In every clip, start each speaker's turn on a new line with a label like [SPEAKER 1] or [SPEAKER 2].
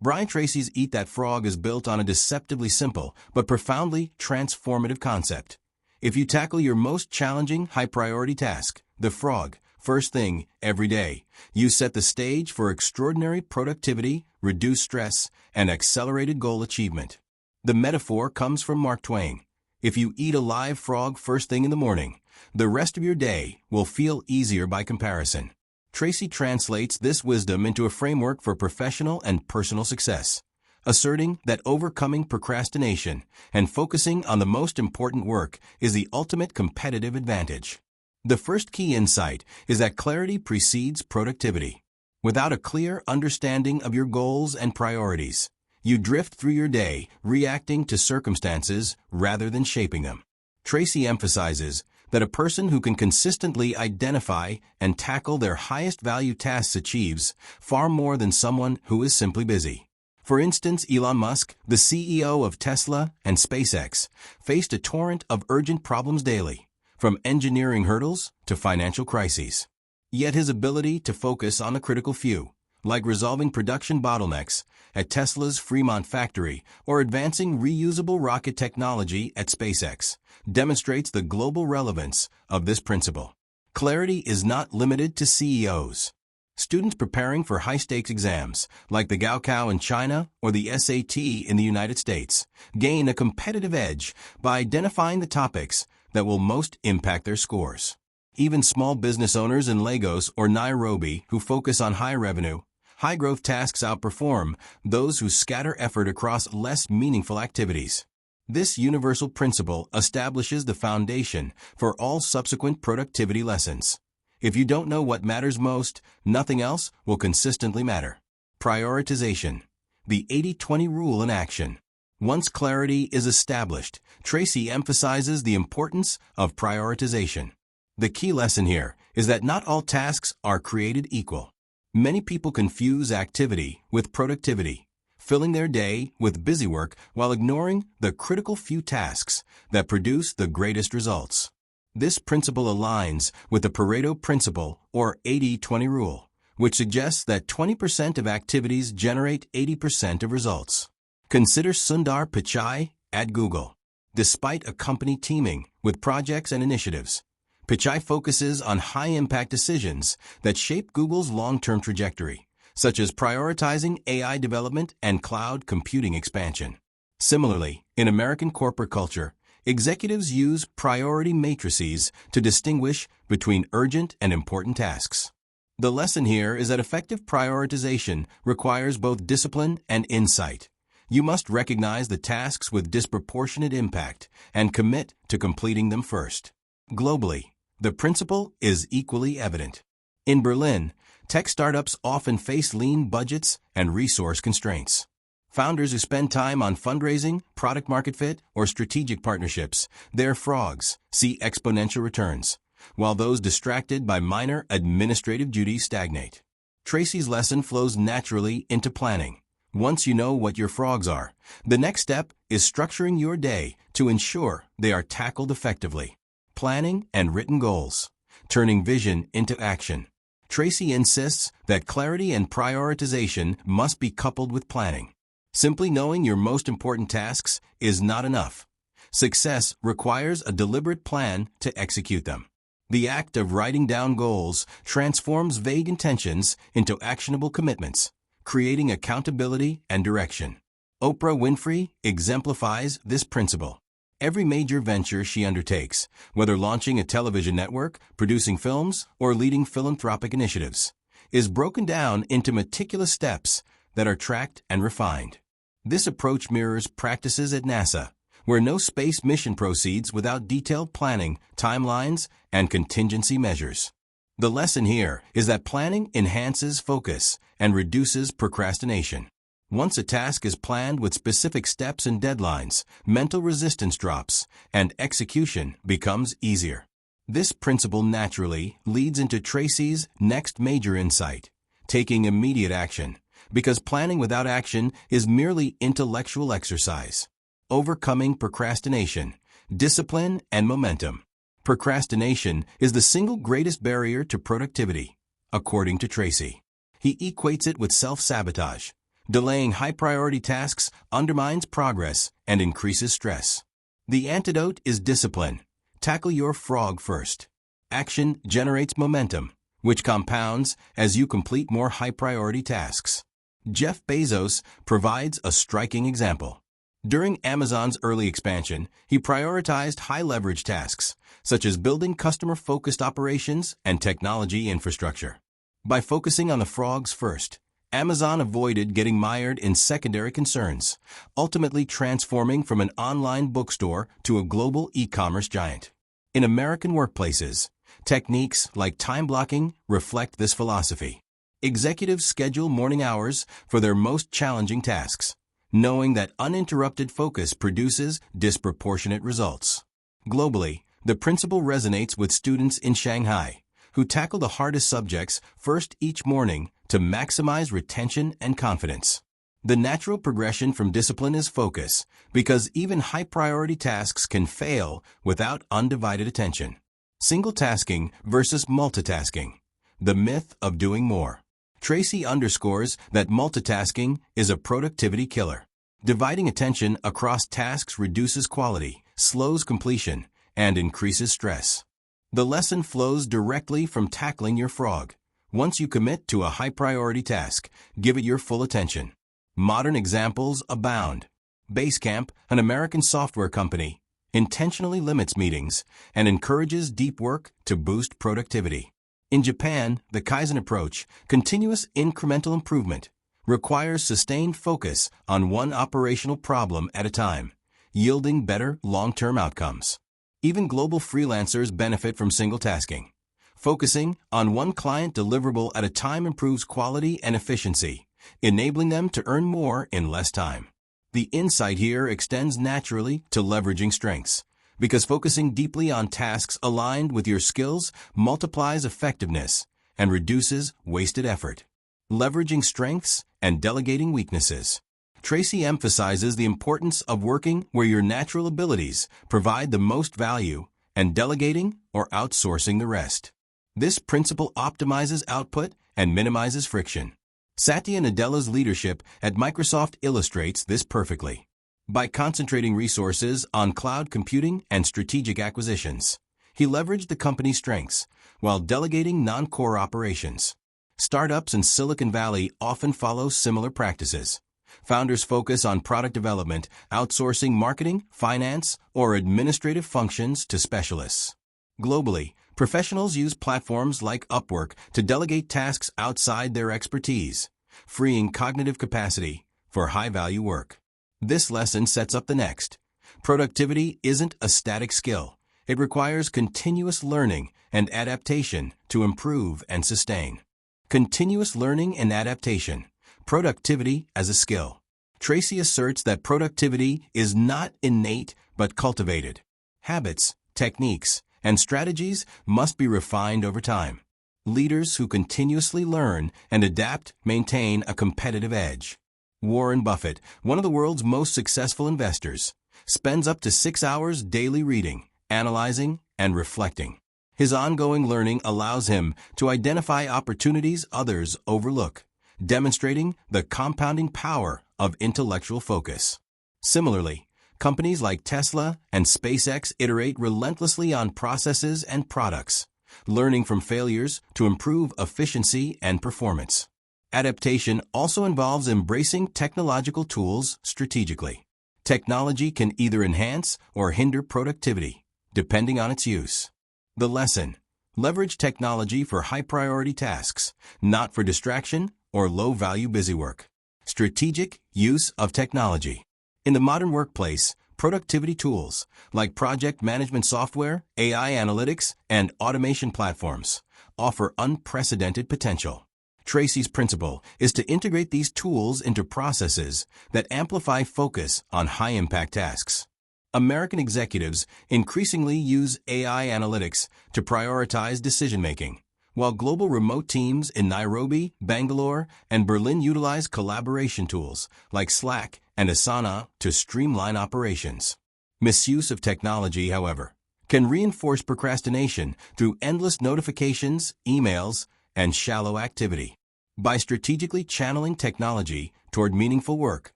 [SPEAKER 1] Brian Tracy's Eat That Frog is built on a deceptively simple but profoundly transformative concept. If you tackle your most challenging, high-priority task, the frog, first thing, every day, you set the stage for extraordinary productivity, reduced stress, and accelerated goal achievement. The metaphor comes from Mark Twain. If you eat a live frog first thing in the morning, the rest of your day will feel easier by comparison. Tracy translates this wisdom into a framework for professional and personal success, asserting that overcoming procrastination and focusing on the most important work is the ultimate competitive advantage. The first key insight is that clarity precedes productivity. Without a clear understanding of your goals and priorities, you drift through your day, reacting to circumstances rather than shaping them. Tracy emphasizes that a person who can consistently identify and tackle their highest value tasks achieves far more than someone who is simply busy. For instance, Elon Musk, the CEO of Tesla and SpaceX, faced a torrent of urgent problems daily, from engineering hurdles to financial crises. Yet his ability to focus on the critical few, like resolving production bottlenecks at Tesla's Fremont factory or advancing reusable rocket technology at SpaceX, demonstrates the global relevance of this principle. Clarity is not limited to CEOs. Students preparing for high-stakes exams, like the Gaokao in China or the SAT in the United States, gain a competitive edge by identifying the topics that will most impact their scores. Even small business owners in Lagos or Nairobi who focus on high revenue, high-growth tasks outperform those who scatter effort across less meaningful activities. This universal principle establishes the foundation for all subsequent productivity lessons. If you don't know what matters most, nothing else will consistently matter. Prioritization. The 80-20 rule in action. Once clarity is established, Tracy emphasizes the importance of prioritization. The key lesson here is that not all tasks are created equal. Many people confuse activity with productivity, filling their day with busy work while ignoring the critical few tasks that produce the greatest results. This principle aligns with the Pareto principle, or 80-20 rule, which suggests that 20% of activities generate 80% of results. Consider Sundar Pichai at Google. Despite a company teeming with projects and initiatives, Pichai focuses on high-impact decisions that shape Google's long-term trajectory, such as prioritizing AI development and cloud computing expansion. Similarly, in American corporate culture, executives use priority matrices to distinguish between urgent and important tasks. The lesson here is that effective prioritization requires both discipline and insight. You must recognize the tasks with disproportionate impact and commit to completing them first. Globally, the principle is equally evident. In Berlin, tech startups often face lean budgets and resource constraints. Founders who spend time on fundraising, product market fit, or strategic partnerships, their frogs, see exponential returns, while those distracted by minor administrative duties stagnate. Tracy's lesson flows naturally into planning. Once you know what your frogs are, the next step is structuring your day to ensure they are tackled effectively. Planning and written goals, turning vision into action. Tracy insists that clarity and prioritization must be coupled with planning. Simply knowing your most important tasks is not enough. Success requires a deliberate plan to execute them. The act of writing down goals transforms vague intentions into actionable commitments, creating accountability and direction. Oprah Winfrey exemplifies this principle. Every major venture she undertakes, whether launching a television network, producing films, or leading philanthropic initiatives, is broken down into meticulous steps that are tracked and refined. This approach mirrors practices at NASA, where no space mission proceeds without detailed planning, timelines, and contingency measures. The lesson here is that planning enhances focus and reduces procrastination. Once a task is planned with specific steps and deadlines, mental resistance drops, and execution becomes easier. This principle naturally leads into Tracy's next major insight, taking immediate action, because planning without action is merely intellectual exercise. Overcoming procrastination, discipline, and momentum. Procrastination is the single greatest barrier to productivity, according to Tracy. He equates it with self-sabotage, Delaying high-priority tasks undermines progress and increases stress. The antidote is discipline. Tackle your frog first. Action generates momentum, which compounds as you complete more high-priority tasks. Jeff Bezos provides a striking example. During Amazon's early expansion, he prioritized high-leverage tasks, such as building customer-focused operations and technology infrastructure. By focusing on the frogs first, Amazon avoided getting mired in secondary concerns, ultimately transforming from an online bookstore to a global e-commerce giant. In American workplaces, techniques like time blocking reflect this philosophy. Executives schedule morning hours for their most challenging tasks, knowing that uninterrupted focus produces disproportionate results. Globally, the principle resonates with students in Shanghai, who tackle the hardest subjects first each morning to maximize retention and confidence. The natural progression from discipline is focus, because even high-priority tasks can fail without undivided attention. Single tasking versus multitasking. The myth of doing more. Tracy underscores that multitasking is a productivity killer. Dividing attention across tasks reduces quality, slows completion, and increases stress. The lesson flows directly from tackling your frog. Once you commit to a high-priority task, give it your full attention. Modern examples abound. Basecamp, an American software company, intentionally limits meetings and encourages deep work to boost productivity. In Japan, the Kaizen approach, continuous incremental improvement, requires sustained focus on one operational problem at a time, yielding better long-term outcomes. Even global freelancers benefit from single tasking. Focusing on one client deliverable at a time improves quality and efficiency, enabling them to earn more in less time. The insight here extends naturally to leveraging strengths, because focusing deeply on tasks aligned with your skills multiplies effectiveness and reduces wasted effort. Leveraging strengths and delegating weaknesses. Tracy emphasizes the importance of working where your natural abilities provide the most value and delegating or outsourcing the rest. This principle optimizes output and minimizes friction. Satya Nadella's leadership at Microsoft illustrates this perfectly. By concentrating resources on cloud computing and strategic acquisitions, he leveraged the company's strengths while delegating non-core operations. Startups in Silicon Valley often follow similar practices. Founders focus on product development, outsourcing marketing, finance, or administrative functions to specialists. Globally, professionals use platforms like Upwork to delegate tasks outside their expertise, freeing cognitive capacity for high-value work. This lesson sets up the next. Productivity isn't a static skill. It requires continuous learning and adaptation to improve and sustain. Continuous learning and adaptation. Productivity as a skill. Tracy asserts that productivity is not innate but cultivated. Habits, techniques, and strategies must be refined over time. Leaders who continuously learn and adapt maintain a competitive edge. Warren Buffett, one of the world's most successful investors, spends up to 6 hours daily reading, analyzing, and reflecting. His ongoing learning allows him to identify opportunities others overlook, demonstrating the compounding power of intellectual focus. Similarly, companies like Tesla and SpaceX iterate relentlessly on processes and products, learning from failures to improve efficiency and performance. Adaptation also involves embracing technological tools strategically. Technology can either enhance or hinder productivity, depending on its use. The lesson: leverage technology for high-priority tasks, not for distraction or low-value busywork. Strategic use of technology. In the modern workplace, productivity tools like project management software, AI analytics, and automation platforms offer unprecedented potential. Tracy's principle is to integrate these tools into processes that amplify focus on high-impact tasks. American executives increasingly use AI analytics to prioritize decision-making, while global remote teams in Nairobi, Bangalore, and Berlin utilize collaboration tools like Slack and Asana to streamline operations. Misuse of technology, however, can reinforce procrastination through endless notifications, emails, and shallow activity. By strategically channeling technology toward meaningful work,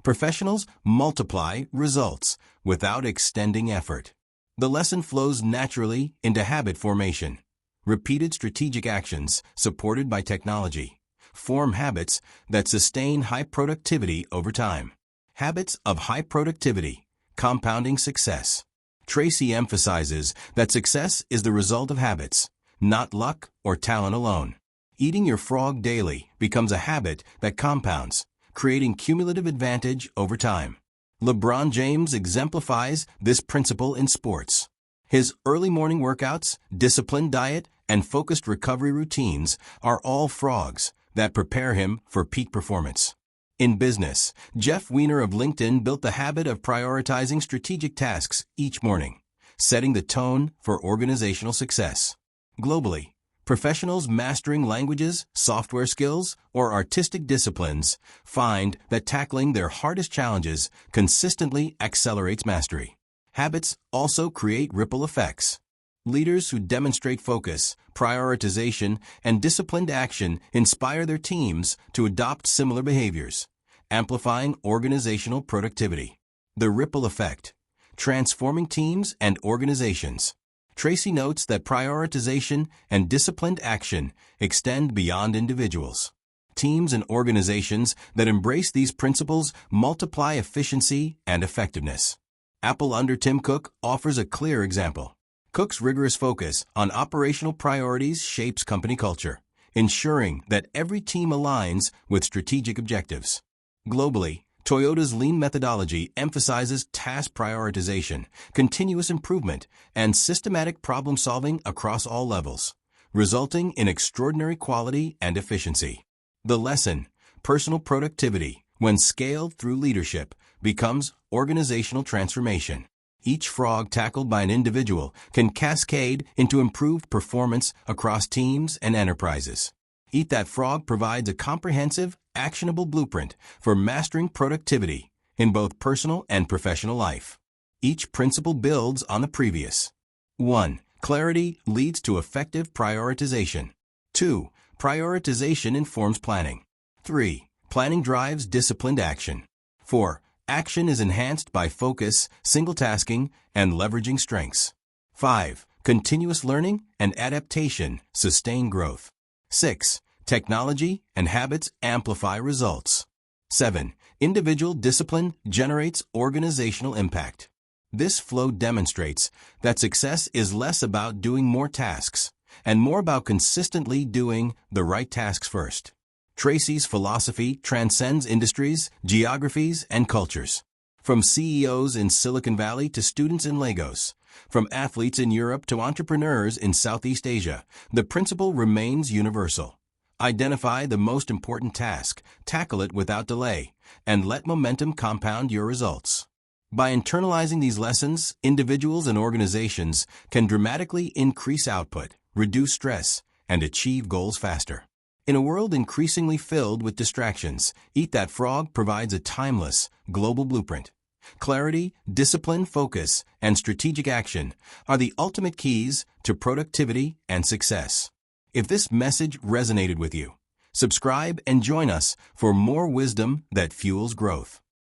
[SPEAKER 1] professionals multiply results without extending effort. The lesson flows naturally into habit formation. Repeated strategic actions, supported by technology, form habits that sustain high productivity over time. Habits of high productivity, compounding success. Tracy emphasizes that success is the result of habits, not luck or talent alone. Eating your frog daily becomes a habit that compounds, creating cumulative advantage over time. LeBron James exemplifies this principle in sports. His early morning workouts, disciplined diet, and focused recovery routines are all frogs that prepare him for peak performance. In business, Jeff Weiner of LinkedIn built the habit of prioritizing strategic tasks each morning, setting the tone for organizational success. Globally, professionals mastering languages, software skills, or artistic disciplines find that tackling their hardest challenges consistently accelerates mastery. Habits also create ripple effects. Leaders who demonstrate focus, prioritization, and disciplined action inspire their teams to adopt similar behaviors, amplifying organizational productivity. The ripple effect, transforming teams and organizations. Tracy notes that prioritization and disciplined action extend beyond individuals. Teams and organizations that embrace these principles multiply efficiency and effectiveness. Apple under Tim Cook offers a clear example. Cook's rigorous focus on operational priorities shapes company culture, ensuring that every team aligns with strategic objectives. Globally, Toyota's lean methodology emphasizes task prioritization, continuous improvement, and systematic problem-solving across all levels, resulting in extraordinary quality and efficiency. The lesson, personal productivity, when scaled through leadership, becomes organizational transformation. Each frog tackled by an individual can cascade into improved performance across teams and enterprises. Eat That Frog provides a comprehensive, actionable blueprint for mastering productivity in both personal and professional life. Each principle builds on the previous. 1. Clarity leads to effective prioritization. 2. Prioritization informs planning. 3. Planning drives disciplined action. 4. Action is enhanced by focus, single tasking, and leveraging strengths. 5. Continuous learning and adaptation sustain growth. 6. Technology and habits amplify results. 7. Individual discipline generates organizational impact. This flow demonstrates that success is less about doing more tasks and more about consistently doing the right tasks first. Tracy's philosophy transcends industries, geographies, and cultures. From CEOs in Silicon Valley to students in Lagos, from athletes in Europe to entrepreneurs in Southeast Asia, the principle remains universal. Identify the most important task, tackle it without delay, and let momentum compound your results. By internalizing these lessons, individuals and organizations can dramatically increase output, reduce stress, and achieve goals faster. In a world increasingly filled with distractions, Eat That Frog provides a timeless, global blueprint. Clarity, discipline, focus, and strategic action are the ultimate keys to productivity and success. If this message resonated with you, subscribe and join us for more wisdom that fuels growth.